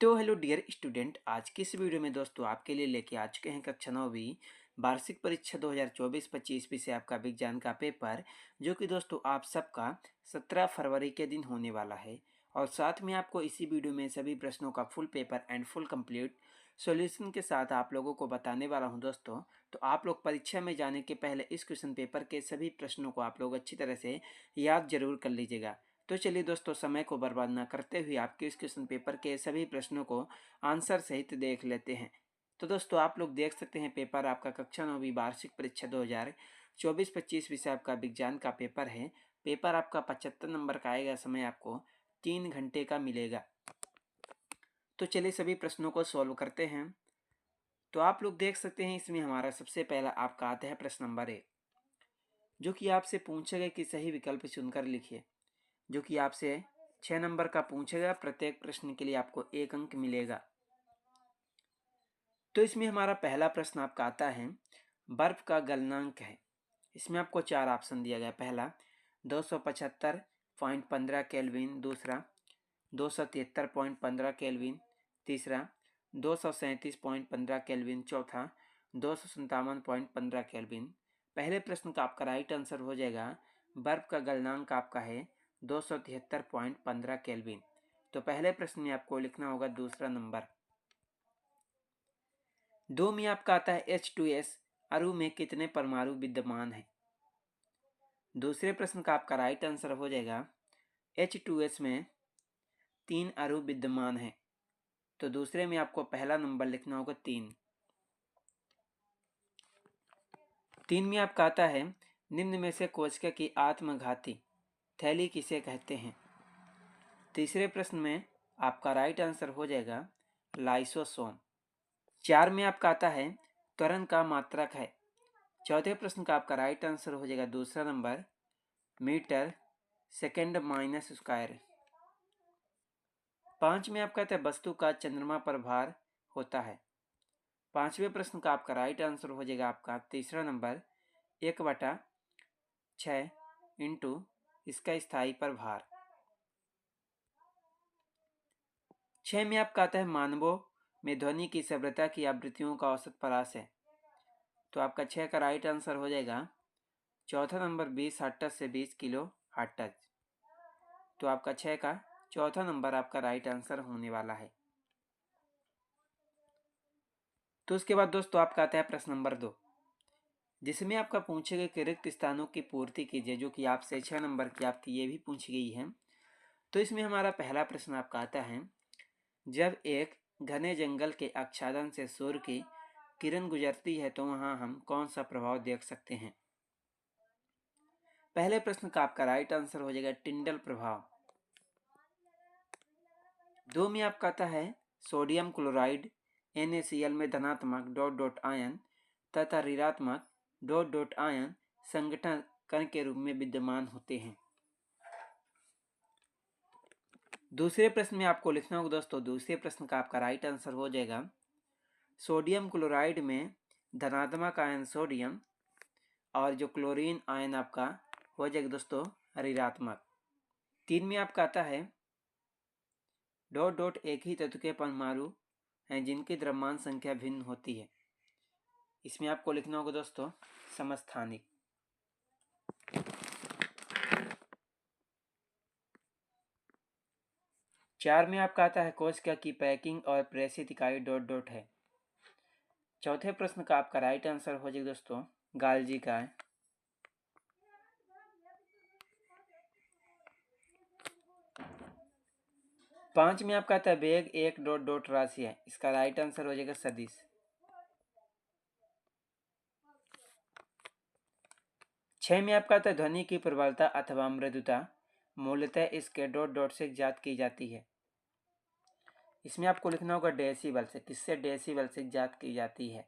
तो hello dear student, आज की इस वीडियो में दोस्तों आपके लिए लेके आ चुके हैं कक्षा 9वीं वार्षिक परीक्षा 2024-25 विषय आपका विज्ञान का पेपर, जो कि दोस्तों आप सबका 17 फरवरी के दिन होने वाला है। और साथ में आपको इसी वीडियो में सभी प्रश्नों का full paper and full complete solution के साथ आप लोगों को बताने वाला हूं दोस्तों। तो आप लोग परीक्षा में जाने के पहले इस क्वेश्चन पेपर के सभी प्रश्नों को आप लोग अच्छी तरह से याद जरूर कर लीजिएगा। तो चलिए दोस्तों, समय को बर्बाद ना करते हुए आपके इस क्वेश्चन पेपर के सभी प्रश्नों को आंसर सहित देख लेते हैं। तो दोस्तों, आप लोग देख सकते हैं पेपर आपका कक्षा 9वीं वार्षिक परीक्षा 2024-25 विषय आपका विज्ञान का पेपर है। पेपर आपका 75 नंबर का आएगा। समय आपको 3 घंटे का मिलेगा। तो चलिए सभी प्रश्नों को सॉल्व करते हैं। तो आप लोग देख सकते हैं, इसमें हमारा सबसे पहला आपका आता है प्रश्न नंबर 1, जो कि आपसे पूछेगा कि सही विकल्प चुनकर लिखिए। जो कि आपसे 6 नंबर का पूछेगा। प्रत्येक प्रश्न के लिए आपको 1 अंक मिलेगा। तो इसमें हमारा पहला प्रश्न आपका आता है, बर्फ का गलनांक है। इसमें आपको 4 ऑप्शन दिया गया। पहला 275.15 केल्विन, दूसरा 273.15 केल्विन, तीसरा 237.15 केल्विन, चौथा 257.15 केल्विन। पहले प्रश्न का आपका राइट आंसर हो जाएगा, बर्फ का गलनांक आपका है 273.15 केल्विन। तो पहले प्रश्न में आपको लिखना होगा दूसरा नंबर। 2 में आपका आता है H2S अणु में कितने परमाणु विद्यमान है। दूसरे प्रश्न का आपका राइट आंसर हो जाएगा, H2S में 3 अणु विद्यमान है। तो दूसरे में आपको पहला नंबर लिखना होगा 3। 3 में आपका आता है, निम्न में से कोशिका की आत्मघाती थैली किसे कहते हैं। तीसरे प्रश्न में आपका राइट आंसर हो जाएगा लाइसोसोम। 4 में आपका आता है, त्वरण का मात्रक है। चौथे प्रश्न का आपका राइट आंसर हो जाएगा दूसरा number, metre second minus square. 5 में आपका आता है, वस्तु का चंद्रमा पर भार होता है। पांचवें प्रश्न का आपका राइट आंसर हो जाएगा आपका तीसरा नंबर, 1/6 इंटू इसका स्थायी पर भार। 6 में आपका आता है, मानवों में ध्वनि की तीव्रता की आवृत्तियों का औसत परास है। तो आपका 6 का राइट आंसर हो जाएगा चौथा नंबर, 20 हर्ट्ज से 20 किलो हर्ट्ज। तो आपका 6 का चौथा नंबर आपका राइट आंसर होने वाला है। तो उसके बाद दोस्तों आपका आता है प्रश्न नंबर 2, जिसमें आपका पूछेगा कि रिक्त स्थानों की पूर्ति कीजिए। जो कि आपसे 6 नंबर की आपकी ये भी पूछी गई है। तो इसमें हमारा पहला प्रश्न आपका आता है, जब एक घने जंगल के आच्छादन से सूर्य की किरण गुजरती है तो वहां हम कौन सा प्रभाव देख सकते हैं। पहले प्रश्न का आपका राइट आंसर हो जाएगा टिंडल प्रभाव। 2 में आपका आता है, सोडियम क्लोराइड NaCl में धनात्मक डॉट डॉट आयन तथा ऋणात्मक डॉट डॉट आयन संगठन कण के रूप में विद्यमान होते हैं। दूसरे प्रश्न में आपको लिखना होगा दोस्तों, दूसरे प्रश्न का आपका राइट आंसर हो जाएगा, सोडियम क्लोराइड में धनात्मक आयन सोडियम और जो क्लोरीन आयन आपका हो जाएगा दोस्तों ऋणात्मक। 3 में आपका आता है, डॉट डॉट एक ही तत्व के परमाणु हैं जिनकी द्रव्यमान संख्या भिन्न होती है। इसमें आपको लिखना होगा दोस्तों समस्थानिक। 4 में आपका आता है, कोशिका की पैकिंग और प्रेषित इकाई डॉट डॉट है। चौथे प्रश्न का आपका राइट आंसर हो जाएगा दोस्तों गाल्जी का है। 5 में आपका आता है, वेग एक डॉट डॉट राशि है। इसका राइट आंसर हो जाएगा सदिश। 6 में आपका आता है, ध्वनि की प्रबलता अथवा मृदुता मूलतः इसके डॉट डॉट से ज्ञात की जाती है। इसमें आपको लिखना होगा डेसिबल से। किससे? डेसिबल से ज्ञात की जाती है।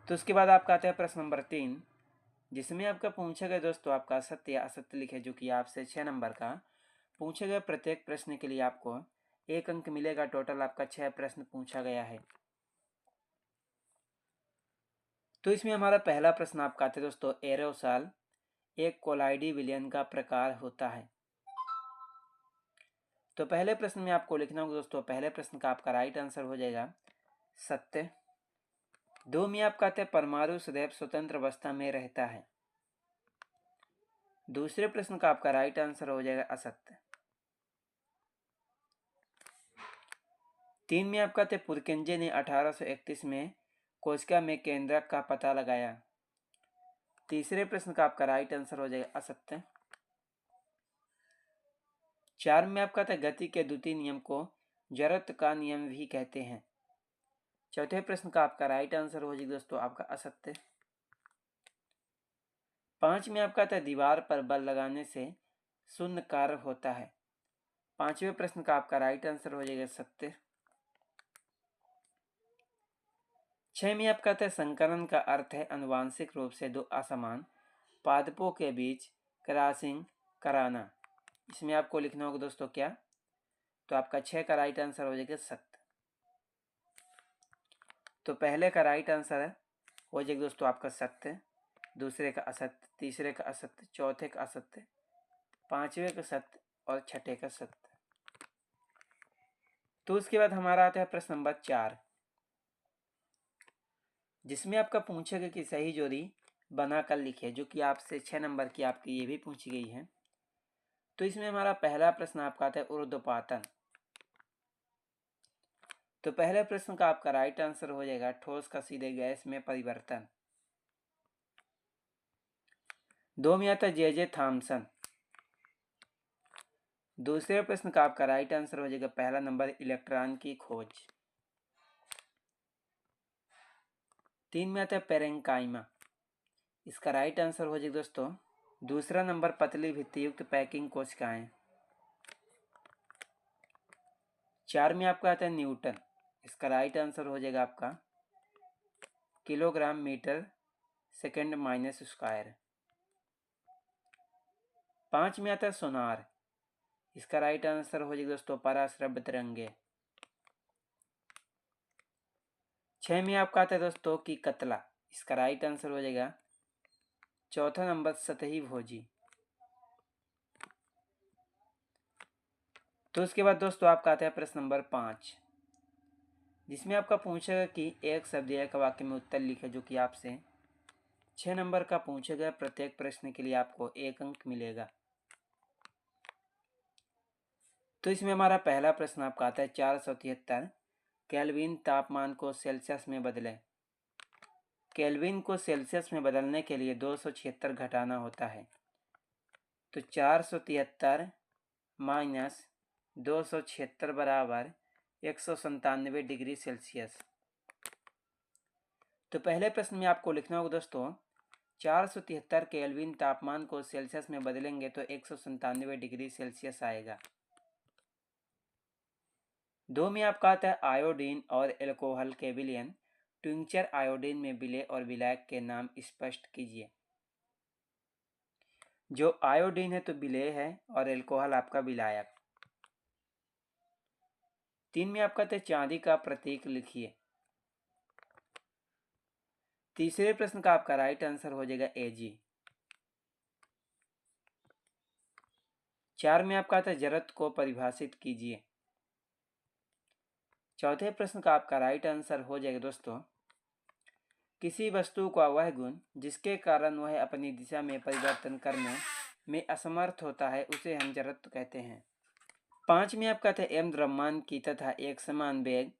तो उसके बाद आपका आता है प्रश्न नंबर 3, जिसमें आपका पूछा गया दोस्तों आपका सत्य या असत्य लिखे। जो कि आपसे 6 नंबर का पूछा गया। प्रत्येक प्रश्न के लिए आपको 1 अंक मिलेगा। टोटल आपका 6 प्रश्न पूछा गया है। तो इसमें हमारा पहला प्रश्न आपका आता है दोस्तों, एरोसॉल एक कोलाइडी विलयन का प्रकार होता है। तो पहले प्रश्न में आपको लिखना होगा दोस्तों, पहले प्रश्न का आपका राइट आंसर हो जाएगा सत्य। 2 में आपका आता है परमाणु सदैव स्वतंत्र अवस्था में रहता है। दूसरे प्रश्न का आपका राइट आंसर हो जाएगा असत्य। 3 में आपका आता है पुरकेंजे ने 1831 में कोशिका में केंद्रक का पता लगाया। तीसरे प्रश्न का आपका राइट आंसर हो जाएगा असत्य। 4 में आपका था गति के द्वितीय नियम को जड़त्व का नियम भी कहते हैं। चौथे प्रश्न का आपका राइट आंसर हो जाएगा दोस्तों आपका असत्य। 5 में आपका था दीवार पर बल लगाने से शून्य कार्य होता है। 5वें प्रश्न का आपका राइट आंसर हो जाएगा सत्य। 6 में आपका था संकरण का अर्थ है आनुवांशिक रूप से 2 असमान पादपों के बीच क्रॉसिंग कराना। इसमें आपको लिखना होगा दोस्तों क्या, तो आपका 6 का राइट आंसर हो जाएगा सत्य। तो पहले का राइट आंसर हो जाएगा दोस्तों आपका सत्य, दूसरे का असत्य, तीसरे का असत्य, चौथे का असत्य, 5वें का सत्य और 6ठे का सत्य। तो उसके बाद हमारा आता है प्रश्न नंबर 4, जिसमें आपका पूछेगा कि सही जोड़ी बनाकर लिखे, जो कि आपसे 6 नंबर की आपकी ये भी पूछी गई है। तो इसमें हमारा पहला प्रश्न आपका आता है ऊर्ध्वपातन। तो पहले प्रश्न का आपका राइट आंसर हो जाएगा ठोस का सीधे गैस में परिवर्तन। 2 में आता है जे थॉमसन। दूसरे प्रश्न का आपका राइट आंसर हो जाएगा पहला नंबर इलेक्ट्रॉन की खोज। 3 में आता है पेरेंकाइमा। इसका राइट आंसर हो जाएगा दोस्तों दूसरा नंबर पतली भित्तियुक्त पैकिंग कोशिकाएं। 4 में आपका आता है न्यूटन। इसका राइट आंसर हो जाएगा आपका kilogram metre second minus square. 5 में आता है सोनार। इसका राइट आंसर हो जाएगा दोस्तों पराश्रव्य तरंगे। 6 में आपका आता है दोस्तों की कतला। इसका राइट आंसर हो जाएगा चौथा नंबर सतही भोजी। तो उसके बाद दोस्तों आपका आता है प्रश्न नंबर 5, जिसमें आपका पूछेगा कि एक शब्द एक वाक्य में उत्तर लिखे, जो कि आपसे 6 नंबर का पूछेगा। प्रत्येक प्रश्न के लिए आपको 1 अंक मिलेगा। तो इसमें हमारा पहला प्रश्न आपका आता है 473 केल्विन तापमान को सेल्सियस में बदलें। केल्विन को सेल्सियस में बदलने के लिए 276 घटाना होता है। तो 473 माइनस 276 बराबर 197 डिग्री सेल्सियस। तो पहले प्रश्न में आपको लिखना होगा दोस्तों 473 केल्विन तापमान को सेल्सियस में बदलेंगे तो 197 डिग्री सेल्सियस आएगा। 2 में आपका आता है आयोडीन और एल्कोहल के विलयन। टिंचर आयोडीन में विलय और विलायक के नाम स्पष्ट कीजिए। जो आयोडीन है तो विलेय है और एल्कोहल आपका विलायक। 3 में आपका था चांदी का प्रतीक लिखिए। तीसरे प्रश्न का आपका राइट आंसर हो जाएगा Ag। 4 में आपका था जड़त्व को परिभाषित कीजिए। चौथे प्रश्न का आपका राइट आंसर हो जाएगा दोस्तों किसी वस्तु का वह गुण जिसके कारण वह अपनी दिशा में परिवर्तन करने में असमर्थ होता है उसे हम जड़त्व कहते हैं। 5 में आपका था m द्रव्यमान की तथा एक समान वेग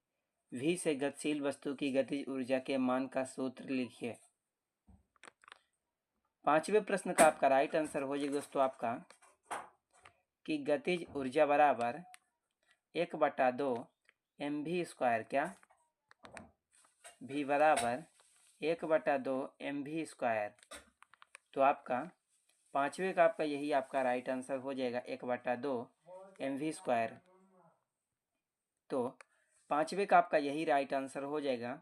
v से गतिशील वस्तु की गतिज ऊर्जा के मान का सूत्र लिखिए। 5वें प्रश्न का आपका राइट आंसर हो जाएगा दोस्तों आपका कि गतिज ऊर्जा बराबर 1/2 mv स्क्वायर, क्या v बराबर 1/2 mv स्क्वायर। तो आपका 5वें का आपका यही आपका राइट आंसर हो जाएगा 1/2 mv स्क्वायर। तो 5वें का आपका यही राइट आंसर हो जाएगा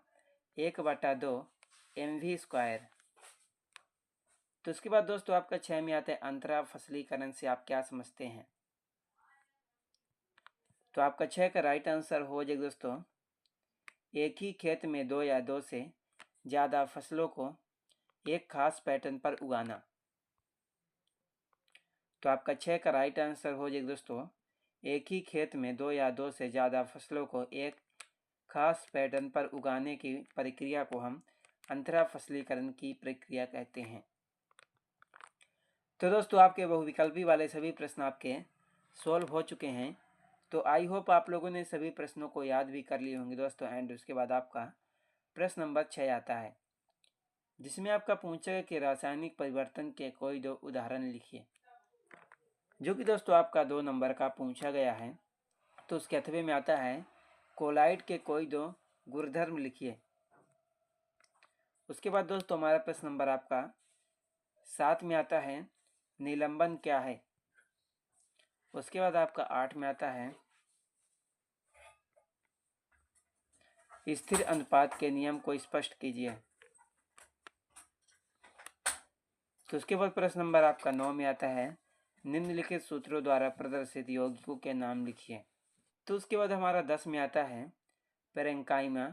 1/2 mv स्क्वायर। तो उसके बाद दोस्तों आपका 6 में आता है अंतरा फसलीकरण से आप क्या समझते हैं। तो आपका 6 का राइट आंसर हो जाएगा दोस्तों एक ही खेत में 2 या 2 से ज़्यादा फसलों को एक खास पैटर्न पर उगाना। तो आपका 6 का राइट आंसर हो जाएगा दोस्तों एक ही खेत में दो या दो से ज़्यादा फसलों को एक खास पैटर्न पर उगाने की प्रक्रिया को हम अंतरा फसलीकरण की प्रक्रिया कहते हैं। तो दोस्तों आपके बहुविकल्पी वाले सभी प्रश्न आपके सॉल्व हो चुके हैं। तो आई होप आप लोगों ने सभी प्रश्नों को याद भी कर लिए होंगे दोस्तों। एंड उसके बाद आपका प्रश्न नंबर 6 आता है, जिसमें आपका पूछेगा कि रासायनिक परिवर्तन के कोई दो उदाहरण लिखिए, जो कि दोस्तों आपका 2 नंबर का पूछा गया है। तो उसके अथवे में आता है कोलाइड के कोई दो गुणधर्म लिखिए। उसके बाद दोस्तों हमारा प्रश्न नंबर आपका 7 में आता है निलंबन क्या है। उसके बाद आपका 8 में आता है स्थिर अनुपात के नियम को स्पष्ट कीजिए। तो उसके बाद प्रश्न नंबर आपका 9 में आता है निम्नलिखित सूत्रों द्वारा प्रदर्शित यौगिकों के नाम लिखिए। तो उसके बाद हमारा 10 में आता है पेरेंकाइमा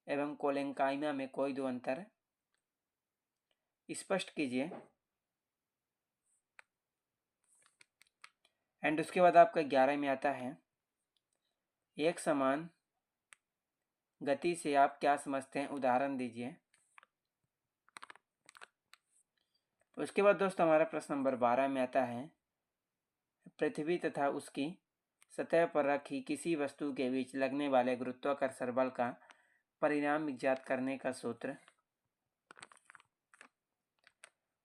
एवं कोलेंकाइमा में कोई दो अंतर स्पष्ट कीजिए। एंड उसके बाद आपका 11 में आता है एक समान गति से आप क्या समझते हैं, उदाहरण दीजिए। उसके बाद दोस्तों हमारा प्रश्न नंबर 12 में आता है पृथ्वी तथा उसकी सतह पर रखी किसी वस्तु के बीच लगने वाले गुरुत्वाकर्षण बल का परिणाम इज्जात करने का सूत्र।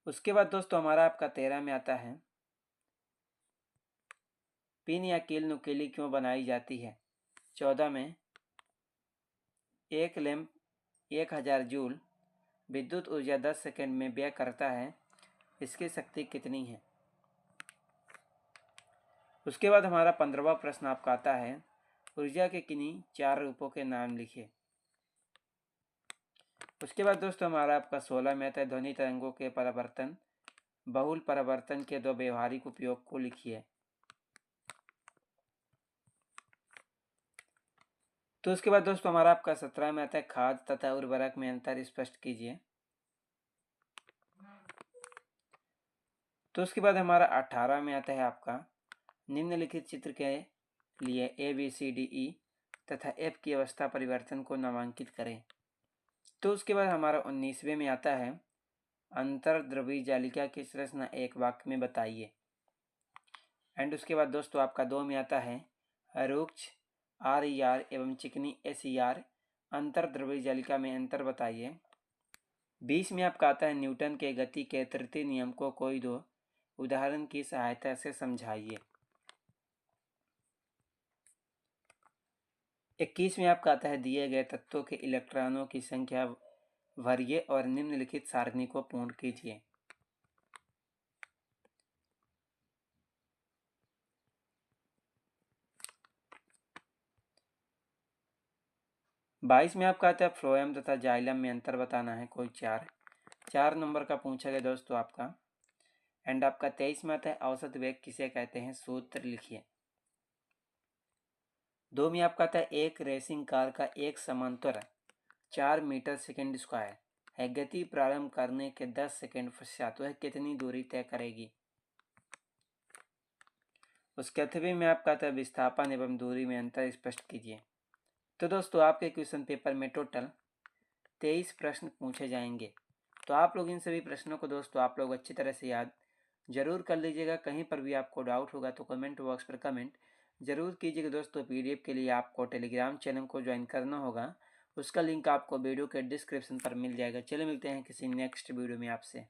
उसके बाद दोस्तों हमारा आपका 13 में आता है पिन या कील नुकीली क्यों बनाई जाती है। 14 में एक लैंप 1000 जूल विद्युत ऊर्जा 10 सेकंड में व्यय करता है, इसकी शक्ति कितनी है। उसके बाद हमारा 15वां प्रश्न आपका आता है ऊर्जा के किन्हीं 4 रूपों के नाम लिखिए। उसके बाद दोस्तों हमारा आपका 16 में आता है ध्वनि तरंगों के परावर्तन बहुल परावर्तन के दो व्यवहारिक उपयोग को लिखिए। तो उसके बाद दोस्तों हमारा आपका 17 में आता है खाद तथा उर्वरक में अंतर स्पष्ट कीजिए। तो उसके बाद हमारा 18 में आता है आपका निम्नलिखित चित्र के लिए ABCDE तथा F की अवस्था परिवर्तन को नामांकित करें। तो उसके बाद हमारा 19वें में आता है अंतर्द्रव्यी जालिका की संरचना एक वाक्य में बताइए। एंड उसके बाद दोस्तों आपका 2 में आता है रुक्ष RER एवं चिकनी SER अंतर्द्रव्यी जालिका में अंतर बताइए। 20 में आपका आता है न्यूटन के गति के तृतीय नियम को कोई दो उदाहरण की सहायता से समझाइए। 21 में आपका आता है दिए गए तत्वों के इलेक्ट्रॉनों की संख्या भरिए और निम्नलिखित सारणी को पूर्ण कीजिए। बाईस में आपका आता है फ्लोएम तथा जाइलम में अंतर बताना है, कोई 4 नंबर का पूछा गया दोस्तों आपका। एंड आपका 23 में आता है औसत वेग किसे कहते हैं, सूत्र लिखिए। 2 में आपका आता है एक रेसिंग कार का एक समांतर 4 मीटर सेकेंड स्क्वायर है, गति प्रारंभ करने के 10 सेकेंड पश्चात वह कितनी दूरी तय करेगी। उसके अथवे में आपका आता है विस्थापन एवं दूरी में अंतर स्पष्ट कीजिए। तो दोस्तों आपके क्वेश्चन पेपर में टोटल 23 प्रश्न पूछे जाएंगे। तो आप लोग इन सभी प्रश्नों को दोस्तों आप लोग अच्छी तरह से याद जरूर कर लीजिएगा। कहीं पर भी आपको डाउट होगा तो कमेंट बॉक्स पर कमेंट जरूर कीजिएगा दोस्तों। PDF के लिए आपको टेलीग्राम चैनल को ज्वाइन करना होगा, उसका लिंक आपको वीडियो के डिस्क्रिप्शन पर मिल जाएगा। चलिए मिलते हैं किसी नेक्स्ट वीडियो में आपसे।